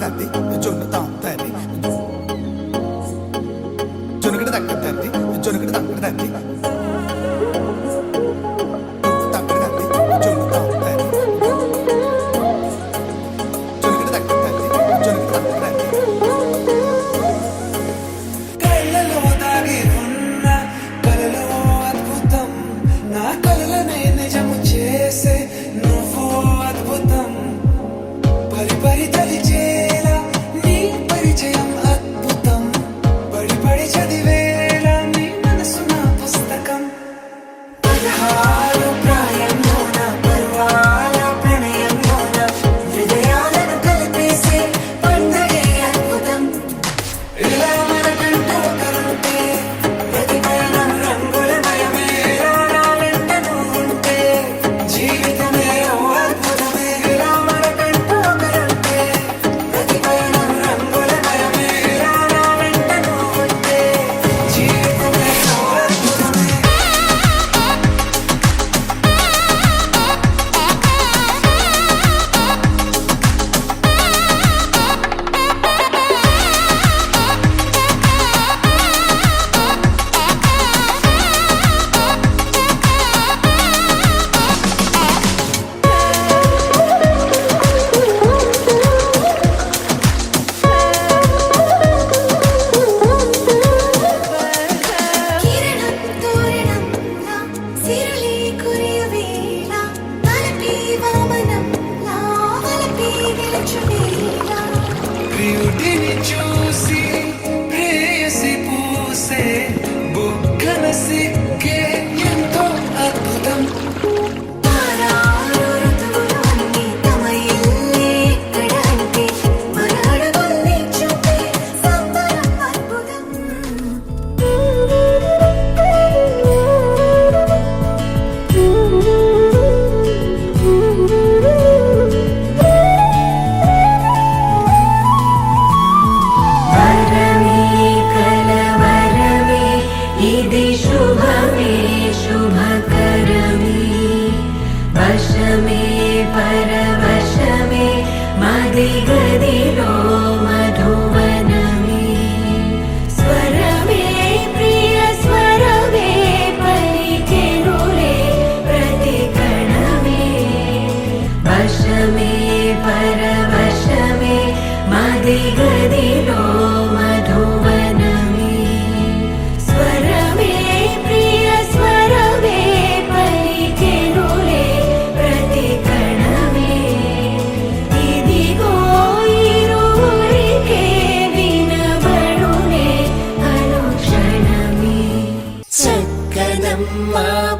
తద్ది జొన్ను తాంతది జొనుకడ దక్కతది జొనుకడ దక్కతది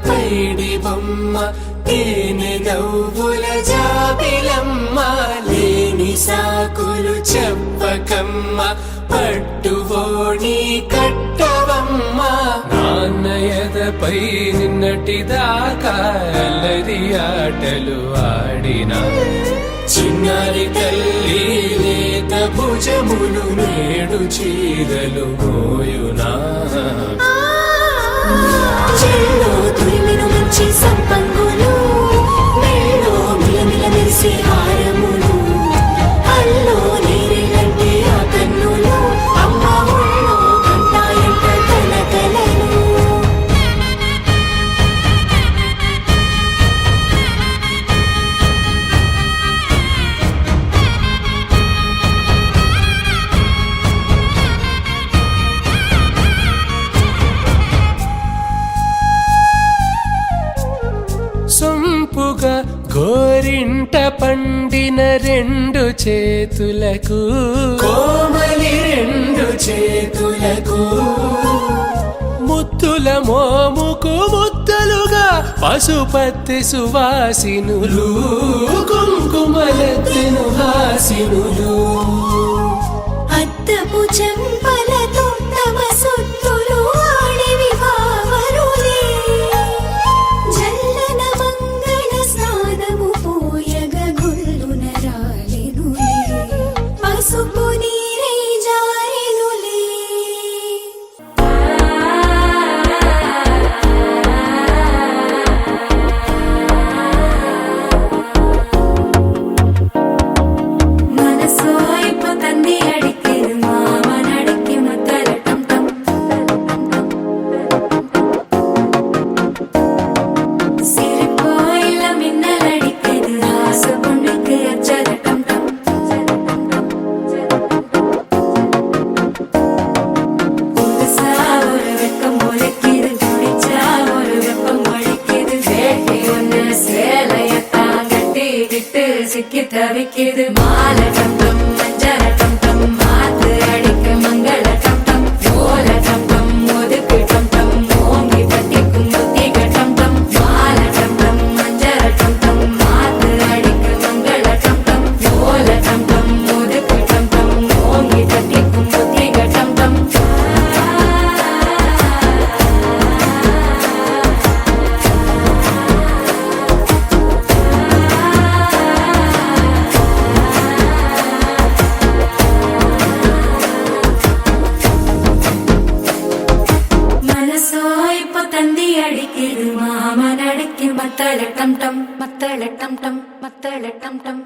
పైడి బొమ్మ తేనె నవ్వుల జాబిలమ్మ లేని సాకులు చెప్పకమ్మ పట్టువోణి కట్టవమ్మ నాన్నయదపై నిన్నటిదాకా అల్లరి ఆటలు ఆడిన చిన్నారి తల్లి లేత భుజములు నేడు చీరలు మోయునా చెల్లో తురిమిను మంచి సంపంగులు మెళ్ళో మిలమిల మెరిసే హారములు అల్లో నీరెలంటే ఆ కన్నులు అమ్మ ఒళ్ళో కంటాయంట కలకలను సొంపుగా గోరింట పండిన రెండు చేతులకు కోమలి రెండు చేతులకు ముద్దుల మోముకు ముద్దలుగా పశుపత్తి సువాసినులు కుంకుమలెత్తెను హాసినులు అద్దపు చెంపలతో తమ సొత్తులు ఆడివి బావరులే జల్లన మంగళ స్నానము పోయగ గుళ్ళున రాలెనులే పసుపు నీరై జారెనులే మనసోయ్ அடிக்குது மாலை டம் டம் மஞ்சள டம் டம் மாத்து அடிக்க மங்கள டம் டம் ஓல டம் டம் ஒதுக்கு டம் டம் ஓங்கி பட்டிக்கும் முத்திக டம் டம் மாலை டம் டம் மஞ்சள டம் டம் மாத்து அடிக்க மங்கள டம் டம் ஓல டம் டம் ஒதுக்கு டம் டம் ஓங்கி பட்டிக்கும் முத்திக டம் டம் மனசோ இப்ப தந்தி அடிக்குது மாமன் அடிக்கு மத்தள டம் டம் மத்தள டம் டம் மத்தள டம் டம்